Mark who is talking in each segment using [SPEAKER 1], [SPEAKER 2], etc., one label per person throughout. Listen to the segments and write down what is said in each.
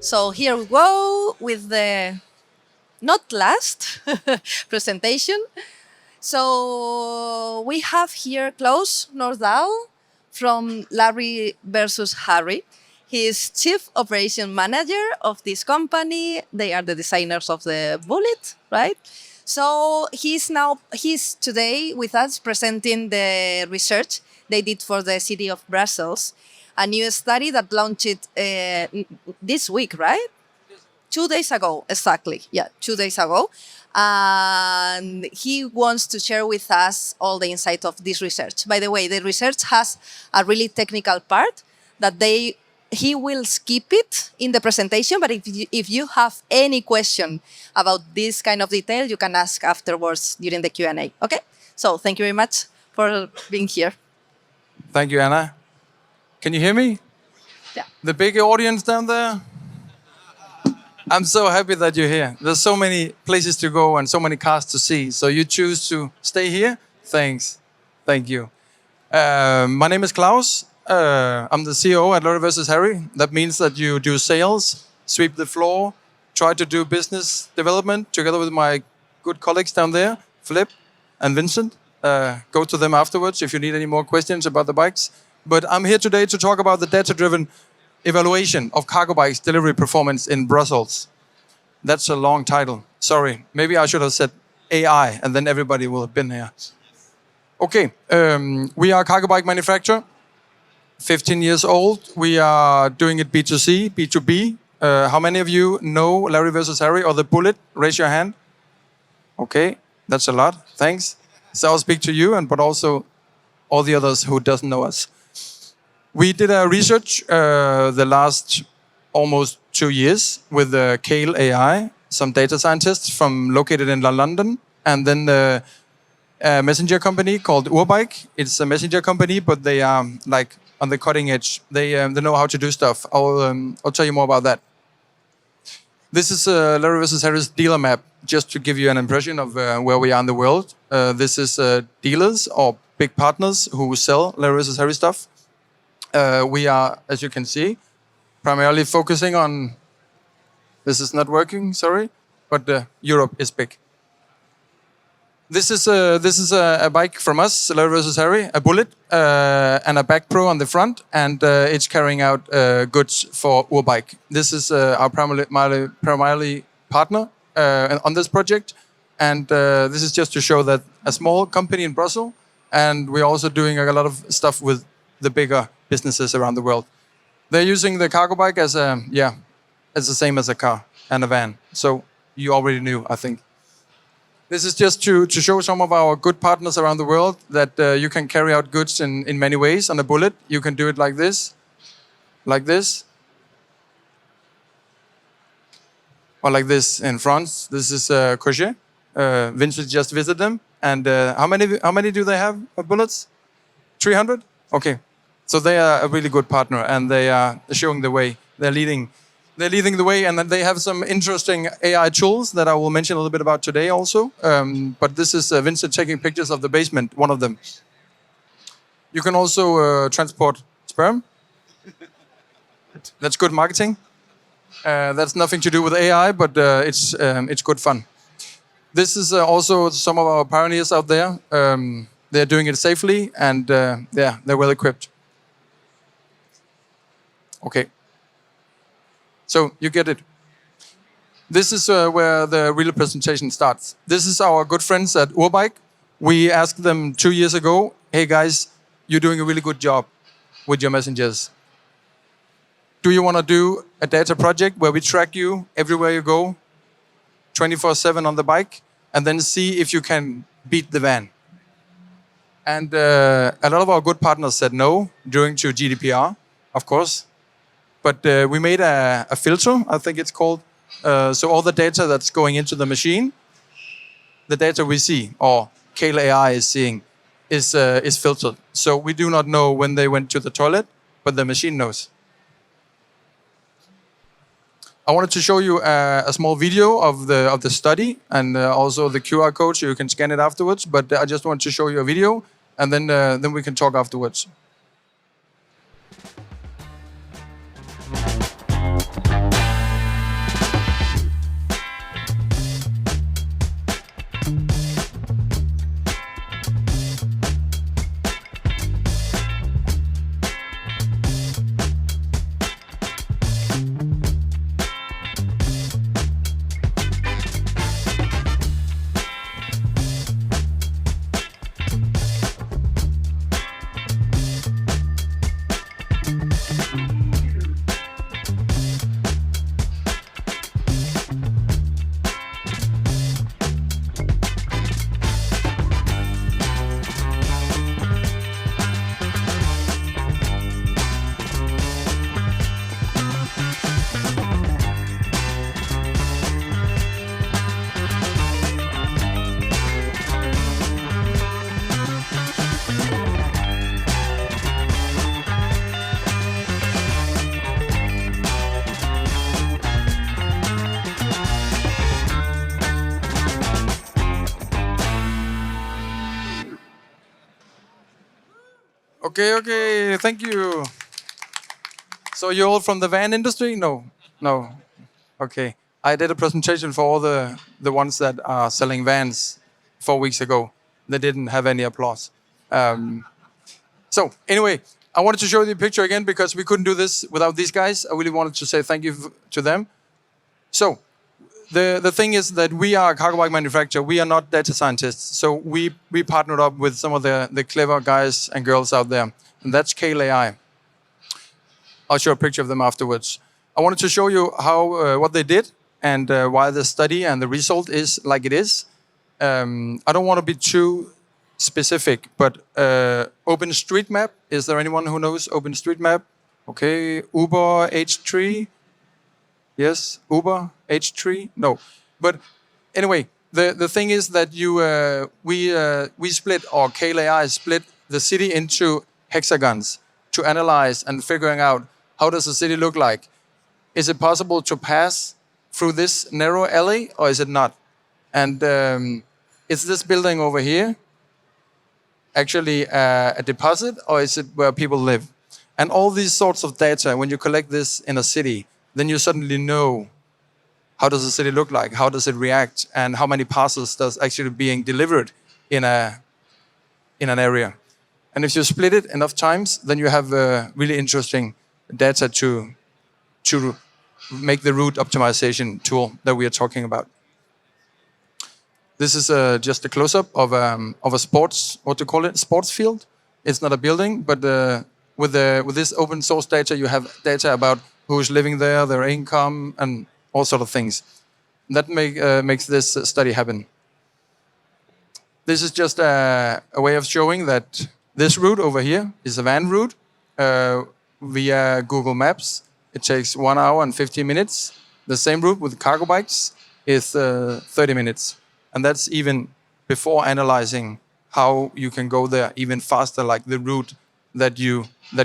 [SPEAKER 1] So here we go with the not last presentation. So we have here Claus Nordahl from Larry versus Harry. He is Chief Operation Manager of this company. They are the designers of the Bullitt, right? So he's today with us presenting the research they did for the city of Brussels, a new study that launched this week, right? 2 days ago, exactly. Yeah, 2 days ago. And he wants to share with us all the insight of this research. By the way, the research has a really technical part that he will skip it in the presentation, but if you have any question about this kind of detail, you can ask afterwards during the Q&A. Okay? So thank you very much for being here.
[SPEAKER 2] Thank you, Anna. Can you hear me?
[SPEAKER 1] Yeah.
[SPEAKER 2] The big audience down there? I'm so happy that you're here. There's so many places to go and so many cars to see. So you choose to stay here? Thanks. Thank you. My name is Claus. I'm the CEO at Larry vs. Harry. That means that you do sales, sweep the floor, try to do business development together with my good colleagues down there, Flip and Vincent. Go to them afterwards if you need any more questions about the bikes. But I'm here today to talk about the data-driven evaluation of cargo bikes delivery performance in Brussels. That's a long title. Sorry. Maybe I should have said AI, and then everybody will have been here. Okay. We are a cargo bike manufacturer, 15 years old. We are doing it B2C, B2B. How many of you know Larry vs. Harry or the Bullitt? Raise your hand. Okay, that's a lot. Thanks. So I'll speak to you, but also all the others who doesn't know us. We did a research the last almost 2 years with Kale AI, some data scientists located in London, and then a messenger company called Urbike. It's a messenger company, but they are like on the cutting edge. They know how to do stuff. I'll tell you more about that. This is Larry vs. Harry's dealer map, just to give you an impression of where we are in the world. This is dealers or big partners who sell Larry vs. Harry stuff. We are, as you can see, primarily focusing on. This is not working, sorry, but Europe is big. This is a bike from us, Larry vs. Harry, a Bullitt and a Back Pro on the front, and it's carrying out goods for Urbike. This is our primarily partner on this project, and this is just to show that a small company in Brussels, and we're also doing a lot of stuff with the bigger businesses around the world. They're using the cargo bike as it's the same as a car and a van. So you already knew, I think. This is just to show some of our good partners around the world that you can carry out goods in many ways. On a Bullitt, you can do it like this, or like this in France. This is Crochet. Vincent just visited them. And how many do they have of Bullitts? 300? Okay. So they are a really good partner, and they are showing the way. They're leading the way, and they have some interesting AI tools that I will mention a little bit about today also. But this is Vincent taking pictures of the basement, one of them. You can also transport sperm. That's good marketing. That's nothing to do with AI, but it's good fun. This is also some of our pioneers out there. They're doing it safely, and they're well equipped. Okay. So you get it. This is where the real presentation starts. This is our good friends at Urbike. We asked them 2 years ago, hey guys, you're doing a really good job with your messengers. Do you want to do a data project where we track you everywhere you go, 24/7 on the bike, and then see if you can beat the van? And a lot of our good partners said no, due to GDPR, of course. But we made a filter, I think it's called. So all the data that's going into the machine, the data we see, or Kale AI is seeing, is filtered. So we do not know when they went to the toilet, but the machine knows. I wanted to show you a small video of the study, and also the QR code, so you can scan it afterwards. But I just want to show you a video, and then we can talk afterwards. Okay, thank you. So you're all from the van industry? No, no. Okay. I did a presentation for all the ones that are selling vans 4 weeks ago. They didn't have any applause. Um, so anyway, I wanted to show you the picture again because we couldn't do this without these guys. I really wanted to say thank you to them. So the thing is that we are a cargo bike manufacturer. We are not data scientists. So we partnered up with some of the clever guys and girls out there. And that's Kale AI. I'll show a picture of them afterwards. I wanted to show you how what they did and why the study and the result is like it is. I don't want to be too specific, but OpenStreetMap. Is there anyone who knows OpenStreetMap? Okay, Uber H3. Yes, Uber H3. No, but anyway, the thing is that we split, or Kale AI split the city into hexagons to analyze and figuring out how does the city look like. Is it possible to pass through this narrow alley or is it not? And is this building over here actually a deposit or is it where people live? And all these sorts of data, when you collect this in a city, then you suddenly know how does the city look like, how does it react, and how many parcels does actually being delivered in an area. And if you split it enough times, then you have really interesting data to make the route optimization tool that we are talking about. This is just a close-up of a sports, what to call it, sports field. It's not a building, but with this open source data, you have data about who's living there, their income, and all sort of things. That makes this study happen. This is just a way of showing that this route over here is a van route via Google Maps. It takes 1 hour and 15 minutes. The same route with cargo bikes is 30 minutes. And that's even before analyzing how you can go there even faster, like the route that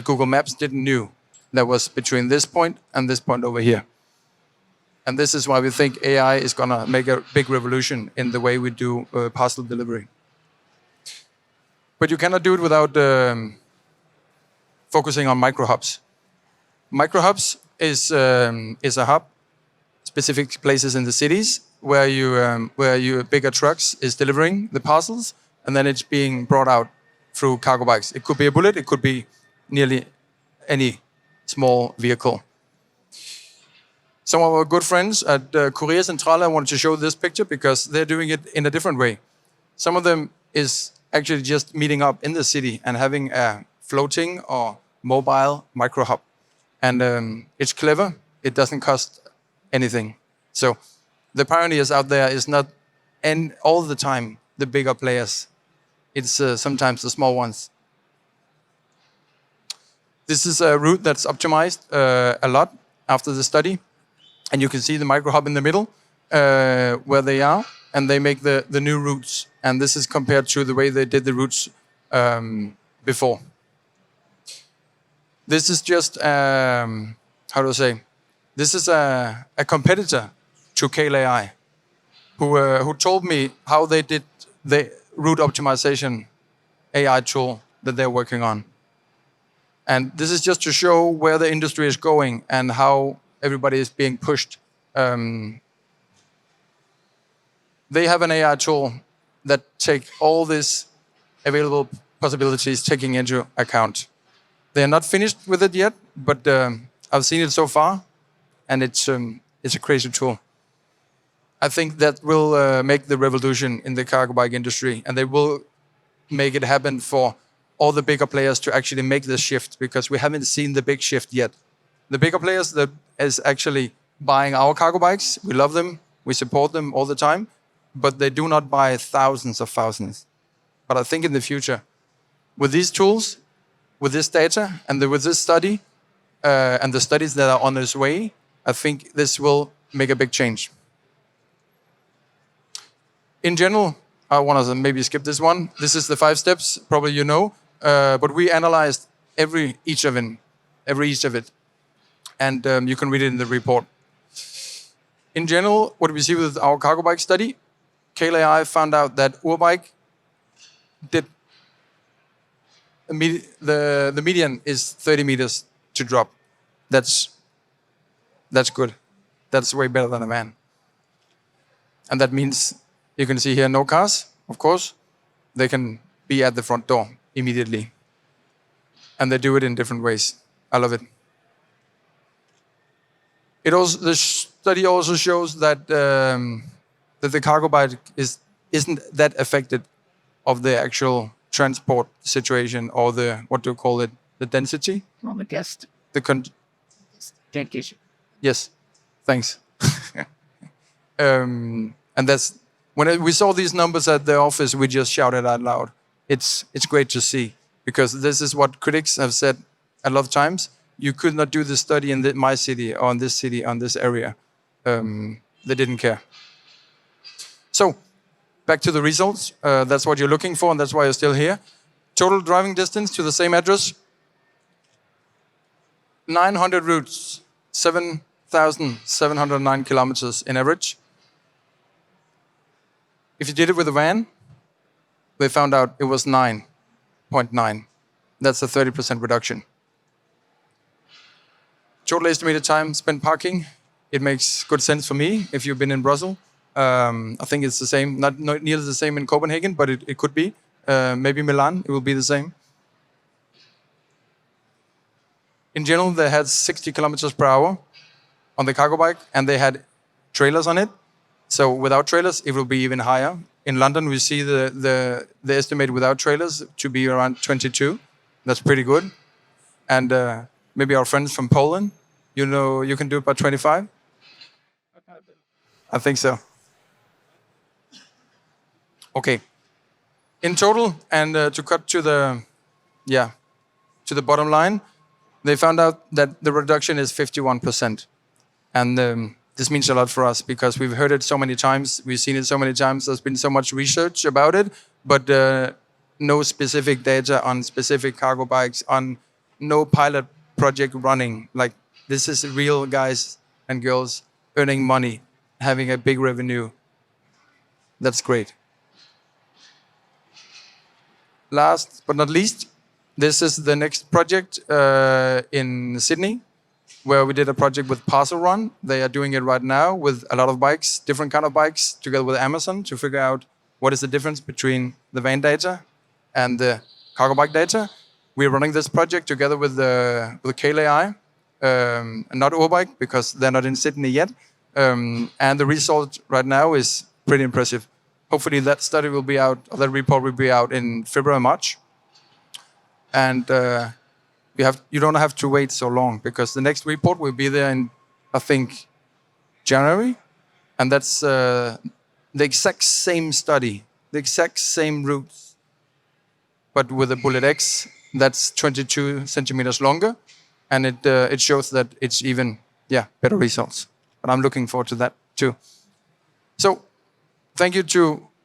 [SPEAKER 2] Google Maps didn't knew that was between this point and this point over here. And this is why we think AI is going to make a big revolution in the way we do parcel delivery. But you cannot do it without focusing on micro hubs. Micro hubs is a hub, specific places in the cities where you bigger trucks is delivering the parcels, and then it's being brought out through cargo bikes. It could be a Bullitt, it could be nearly any small vehicle. Some of our good friends at Courier Centrale, I wanted to show this picture because they're doing it in a different way. Some of them is actually just meeting up in the city and having a floating or mobile micro hub. And it's clever. It doesn't cost anything. So the pioneers out there is not all the time the bigger players. It's sometimes the small ones. This is a route that's optimized a lot after the study. And you can see the micro hub in the middle where they are, and they make the new routes. And this is compared to the way they did the routes before. This is just, how do I say? This is a competitor to Kale AI who told me how they did the route optimization AI tool that they're working on. And this is just to show where the industry is going and how everybody is being pushed. They have an AI tool that take all these available possibilities taking into account. They're not finished with it yet, but I've seen it so far, and it's a crazy tool. I think that will make the revolution in the cargo bike industry, and they will make it happen for all the bigger players to actually make this shift, because we haven't seen the big shift yet. The bigger players that is actually buying our cargo bikes, we love them, we support them all the time, but they do not buy thousands of thousands. But I think in the future, with these tools, with this data, and with this study, and the studies that are on its way, I think this will make a big change. In general, I want to maybe skip this one. This is the 5 steps, probably you know, but we analyzed each of it, and you can read it in the report. In general, what we see with our cargo bike study, Kale AI found out that Urbike did the median is 30 meters to drop. That's good. That's way better than a van. And that means you can see here no cars, of course. They can be at the front door immediately. And they do it in different ways. I love it. The study also shows that that the cargo bike isn't that affected of the actual transport situation or the, what do you call it, the density?
[SPEAKER 3] Moment, yes.
[SPEAKER 2] The
[SPEAKER 3] Thank you.
[SPEAKER 2] yes, thanks. And that's when we saw these numbers at the office, we just shouted out loud. It's great to see, because this is what critics have said a lot of times. You could not do the study in my city or in this city, on this area. They didn't care. So, back to the results. That's what you're looking for, and that's why you're still here. Total driving distance to the same address, 900 routes, 7,709 kilometers in average. If you did it with a van, they found out it was 9.9. That's a 30% reduction. Total estimated time spent parking. It makes good sense for me if you've been in Brussels. I think it's the same, not nearly the same in Copenhagen, but it could be. Maybe Milan, it will be the same. In general, they had 60 kilometers per hour on the cargo bike, and they had trailers on it. So without trailers, it will be even higher. In London, we see the estimate without trailers to be around 22. That's pretty good. And maybe our friends from Poland, you can do it by 25? I think so. Okay. In total, and to cut to the bottom line, they found out that the reduction is 51%. And this means a lot for us, because we've heard it so many times, we've seen it so many times, there's been so much research about it, but no specific data on specific cargo bikes, on no pilot project running. Like, this is real guys and girls earning money, having a big revenue. That's great. Last but not least, this is the next project in Sydney, where we did a project with Parcel Run. They are doing it right now with a lot of bikes, different kind of bikes, together with Amazon, to figure out what is the difference between the van data and the cargo bike data. We're running this project together with Kale AI, and not Urbike, because they're not in Sydney yet. And the result right now is pretty impressive. Hopefully that study will be out, or that report will be out in February, March. And you don't have to wait so long, because the next report will be there in, I think, January. And that's the exact same study, the exact same routes, but with a Bullitt X that's 22 centimeters longer. And it shows that it's even, better results. But I'm looking forward to that too. So, thank you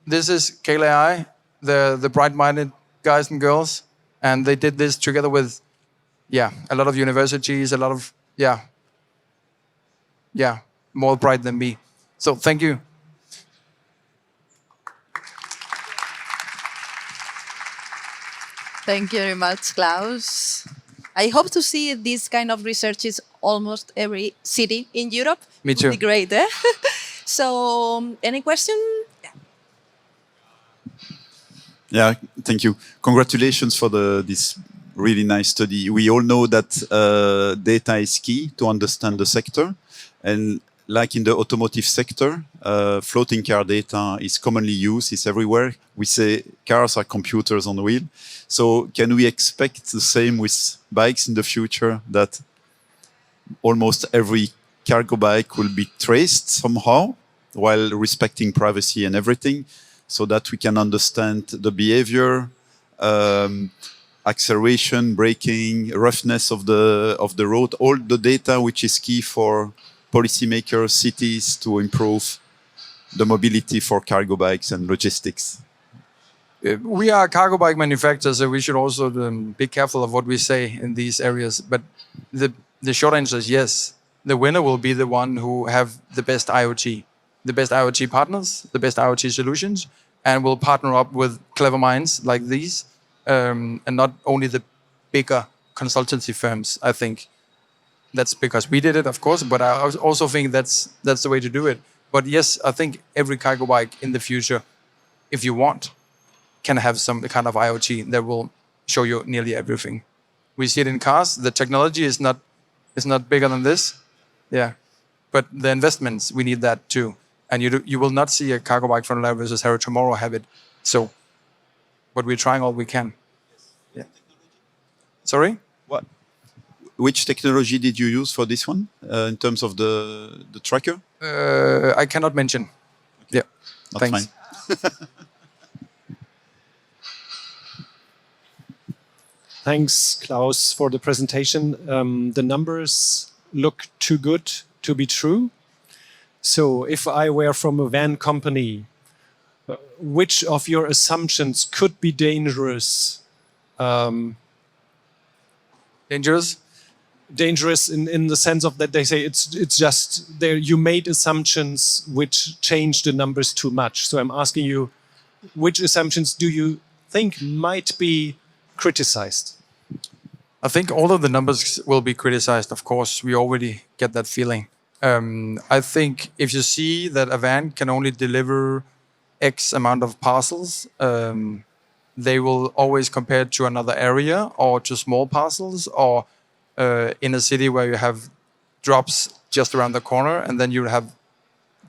[SPEAKER 2] this is Kale AI, the bright-minded guys and girls. And they did this together with, a lot of universities, a lot of, more bright than me. So thank you.
[SPEAKER 1] Thank you very much, Klaus. I hope to see this kind of researches almost every city in Europe.
[SPEAKER 2] Me too.
[SPEAKER 1] Would be great, eh? So, any question?
[SPEAKER 4] Yeah, thank you. Congratulations for this really nice study. We all know that data is key to understand the sector. And like in the automotive sector, floating car data is commonly used, it's everywhere. We say cars are computers on the wheel. So can we expect the same with bikes in the future, that almost every cargo bike will be traced somehow while respecting privacy and everything, so that we can understand the behavior, acceleration, braking, roughness of the road, all the data which is key for policymakers, cities, to improve the mobility for cargo bikes and logistics?
[SPEAKER 2] We are cargo bike manufacturers, so we should also be careful of what we say in these areas. But the short answer is yes. The winner will be the one who have the best IoT partners, the best IoT solutions, and will partner up with clever minds like these and not only the bigger consultancy firms. I think that's because we did it, of course, but I also think that's the way to do it. But yes, I think every cargo bike in the future, if you want, can have some kind of IoT that will show you nearly everything. We see it in cars. The technology is not bigger than this, yeah. But the investments, we need that too. And you will not see a cargo bike from Larry versus Harry tomorrow have it. So, but we're trying all we can. Yeah. Sorry.
[SPEAKER 4] What? Which technology did you use for this one in terms of the tracker?
[SPEAKER 2] I cannot mention. Yeah.
[SPEAKER 4] That's
[SPEAKER 2] Thanks.
[SPEAKER 4] fine.
[SPEAKER 5] Thanks, Klaus, for the presentation. The numbers look too good to be true. So if I were from a van company, which of your assumptions could be dangerous?
[SPEAKER 2] Dangerous?
[SPEAKER 5] Dangerous in the sense of that they say it's just there you made assumptions which change the numbers too much. So I'm asking you, which assumptions do you think might be criticized?
[SPEAKER 2] I think all of the numbers will be criticized. Of course, we already get that feeling. I think if you see that a van can only deliver X amount of parcels, they will always compare it to another area or to small parcels or in a city where you have drops just around the corner, and then you have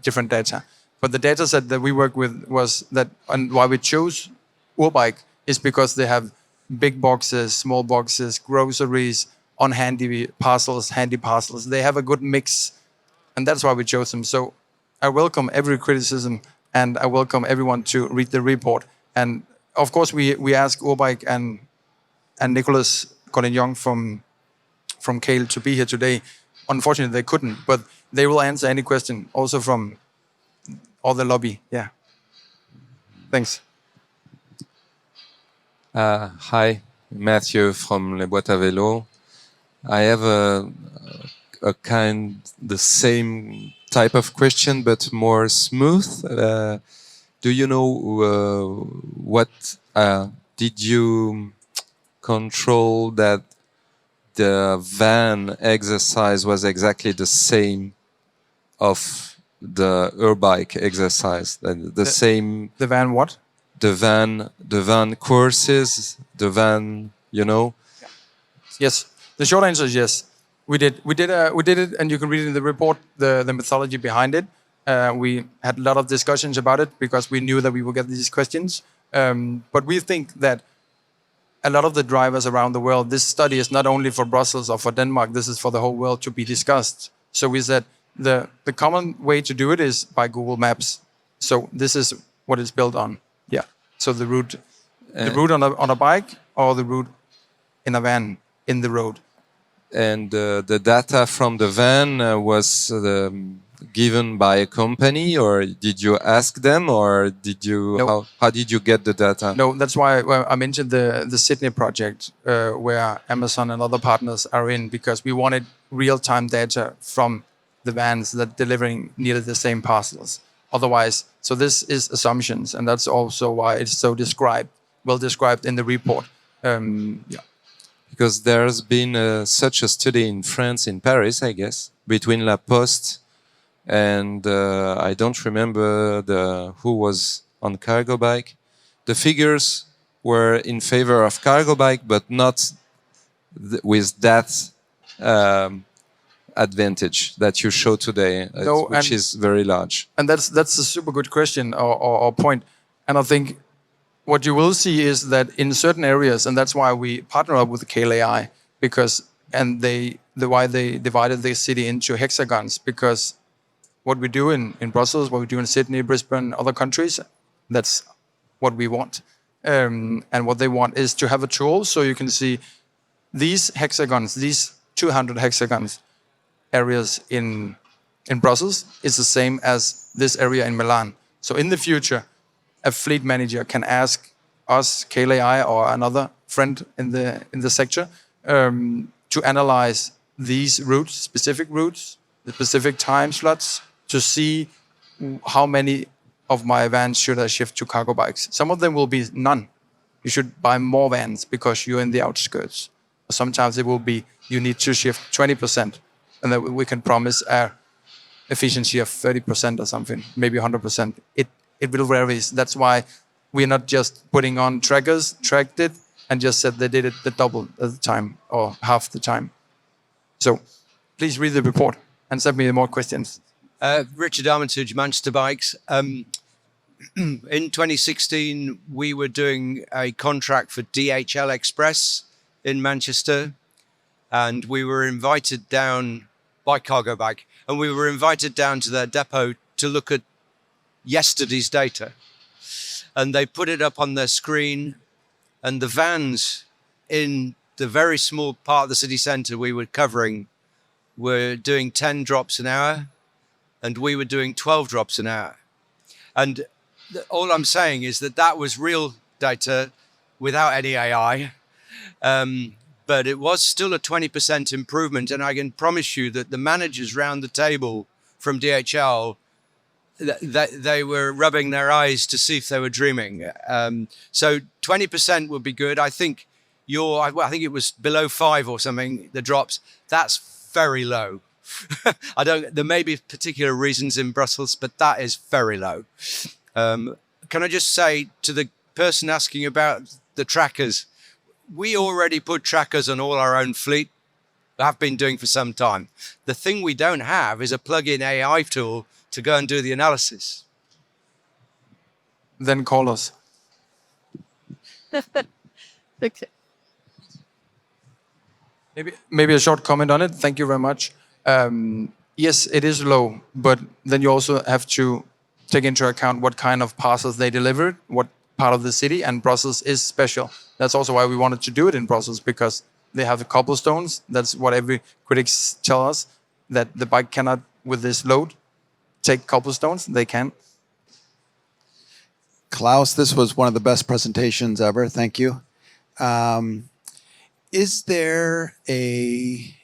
[SPEAKER 2] different data. But the data set that we work with was that, and why we chose Urbike is because they have big boxes, small boxes, groceries, on handy parcels. They have a good mix, and that's why we chose them. So I welcome every criticism, and I welcome everyone to read the report. And of course, we ask Urbike and Nicholas Collignon from Kale to be here today. Unfortunately, they couldn't, but they will answer any question, also from all the lobby. Yeah. Thanks.
[SPEAKER 6] Hi, Matthew from Les Boîtes à Vélo. I have the same type of question, but more smooth. Do you know what did you control that the van exercise was exactly the same of the Urbike exercise? The same.
[SPEAKER 2] The van what?
[SPEAKER 6] The van courses, the van, you know.
[SPEAKER 2] Yes. The short answer is yes. We did it, and you can read it in the report the methodology behind it. We had a lot of discussions about it because we knew that we would get these questions. But we think that a lot of the drivers around the world, this study is not only for Brussels or for Denmark, this is for the whole world to be discussed. So we said the common way to do it is by Google Maps. So this is what it's built on. Yeah. So the route on a bike or the route in a van in the road.
[SPEAKER 6] And the data from the van was given by a company, or did you ask them, or did you?
[SPEAKER 2] No.
[SPEAKER 6] How did you get the data?
[SPEAKER 2] No, that's why I mentioned the Sydney project, where Amazon and other partners are in, because we wanted real-time data from the vans that delivering nearly the same parcels. Otherwise, so this is assumptions, and that's also why it's so well described in the report. Yeah.
[SPEAKER 6] Because there's been such a study in France, in Paris, I guess, between La Poste and I don't remember who was on cargo bike. The figures were in favor of cargo bike, but not with that advantage that you show today, which is very large.
[SPEAKER 2] And that's a super good question or point. And I think what you will see is that in certain areas, and that's why we partner up with Kale AI, why they divided the city into hexagons, because what we do in Brussels, what we do in Sydney, Brisbane, other countries, that's what we want. And what they want is to have a tool so you can see these hexagons, these 200 hexagons areas in Brussels is the same as this area in Milan. So in the future, a fleet manager can ask us, Kale AI, or another friend in the sector, to analyze these routes, specific routes, the specific time slots, to see how many of my vans should I shift to cargo bikes. Some of them will be none, You should buy more vans because you're in the outskirts. Sometimes it will be you need to shift 20%, and then we can promise a efficiency of 30% or something, maybe 100%. It will vary. That's why we're not just putting on trackers, tracked it, and just said they did it the double of the time or half the time. So please read the report and send me more questions.
[SPEAKER 7] Richard Armitage, Manchester Bikes. In 2016, we were doing a contract for DHL Express in Manchester, and we were invited down by Cargo Bike, and we were invited down to their depot to look at yesterday's data. And they put it up on their screen, and the vans in the very small part of the city centre we were covering were doing 10 drops an hour, and we were doing 12 drops an hour. And all I'm saying is that that was real data without any AI. But it was still a 20% improvement. And I can promise you that the managers round the table from DHL, they were rubbing their eyes to see if they were dreaming. So 20% would be good. I think I think it was below 5 or something, the drops. That's very low. There may be particular reasons in Brussels, but that is very low. Can I just say to the person asking about the trackers, we already put trackers on all our own fleet, have been doing for some time. The thing we don't have is a plug-in AI tool to go and do the analysis.
[SPEAKER 2] Then call us.
[SPEAKER 1] Okay.
[SPEAKER 2] Maybe a short comment on it. Thank you very much. Yes, it is low, but then you also have to take into account what kind of parcels they delivered, what part of the city, and Brussels is special. That's also why we wanted to do it in Brussels, because they have the cobblestones. That's what every critics tell us, that the bike cannot, with this load, take cobblestones. They can.
[SPEAKER 8] Claus, this was one of the best presentations ever. Thank you. Is there a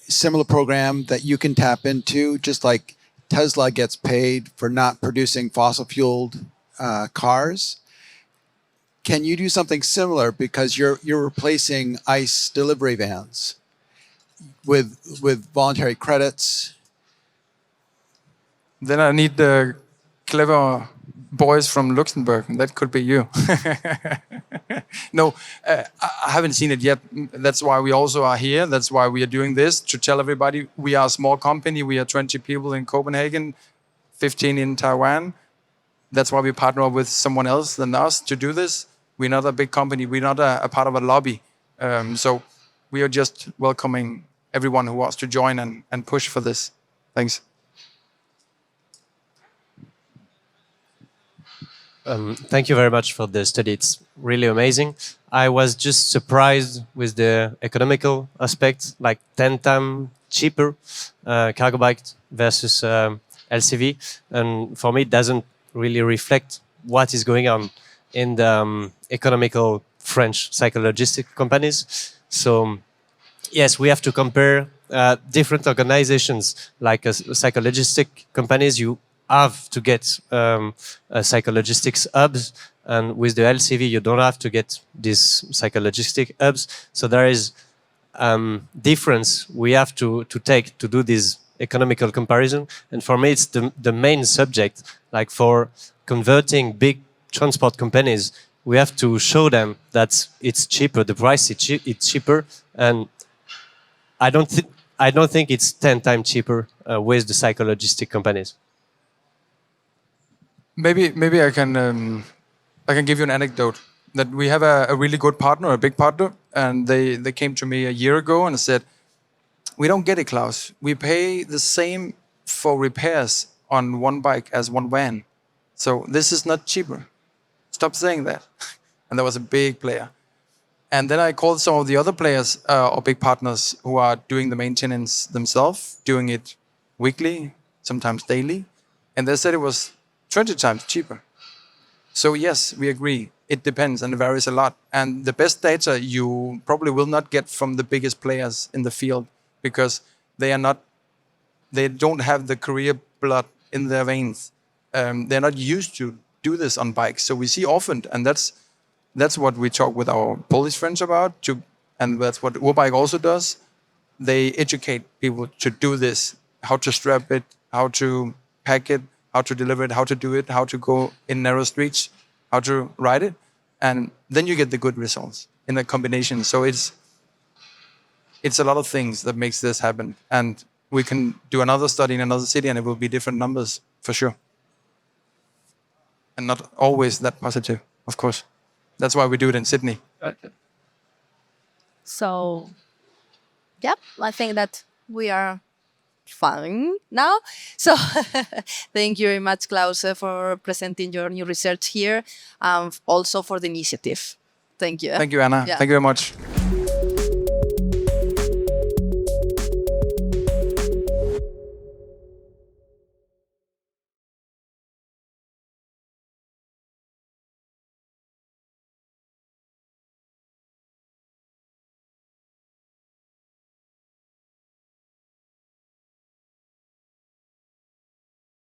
[SPEAKER 8] similar program that you can tap into, just like Tesla gets paid for not producing fossil-fueled cars? Can you do something similar, because you're replacing ICE delivery vans with voluntary credits?
[SPEAKER 2] Then I need the clever boys from Luxembourg. That could be you. No, I haven't seen it yet. That's why we also are here. That's why we are doing this, to tell everybody we are a small company. We are 20 people in Copenhagen, 15 in Taiwan. That's why we partner up with someone else than us to do this. We're not a big company. We're not a part of a lobby. So we are just welcoming everyone who wants to join and push for this. Thanks.
[SPEAKER 9] Thank you very much for the study. It's really amazing. I was just surprised with the economical aspect, like 10 times cheaper cargo bike versus LCV. And for me, it doesn't really reflect what is going on in the economical French cyclo-logistic companies. So yes, we have to compare different organizations, like cyclo-logistic companies. You have to get cyclo-logistics hubs, and with the LCV you don't have to get these cyclo-logistic hubs. So there is difference we have to take to do this economical comparison. And for me, it's the main subject. Like for converting big transport companies, we have to show them that it's cheaper. The price it's cheaper, and I don't think it's 10 times cheaper with the cyclo-logistic companies.
[SPEAKER 2] Maybe I can give you an anecdote that we have a really good partner, a big partner, and they came to me a year ago and said, "We don't get it, Claus. We pay the same for repairs on one bike as one van, so this is not cheaper. Stop saying that." And there was a big player, and then I called some of the other players or big partners who are doing the maintenance themselves, doing it weekly, sometimes daily, and they said it was 20 times cheaper. So yes, we agree. It depends and it varies a lot. And the best data you probably will not get from the biggest players in the field, because they don't have the career blood in their veins. They're not used to do this on bikes. So we see often, and that's what we talk with our Polish friends about, and that's what Urbike also does. They educate people to do this, how to strap it, how to pack it, how to deliver it, how to do it, how to go in narrow streets, how to ride it. And then you get the good results in the combination. So it's a lot of things that makes this happen. And we can do another study in another city and it will be different numbers for sure. And not always that positive, of course. That's why we do it in Sydney.
[SPEAKER 1] So, yep, I think that we are fine now. So, thank you very much, Claus, for presenting your new research here, and also for the initiative. Thank you.
[SPEAKER 2] Thank you, Anna.
[SPEAKER 1] Yeah.
[SPEAKER 2] Thank you very much.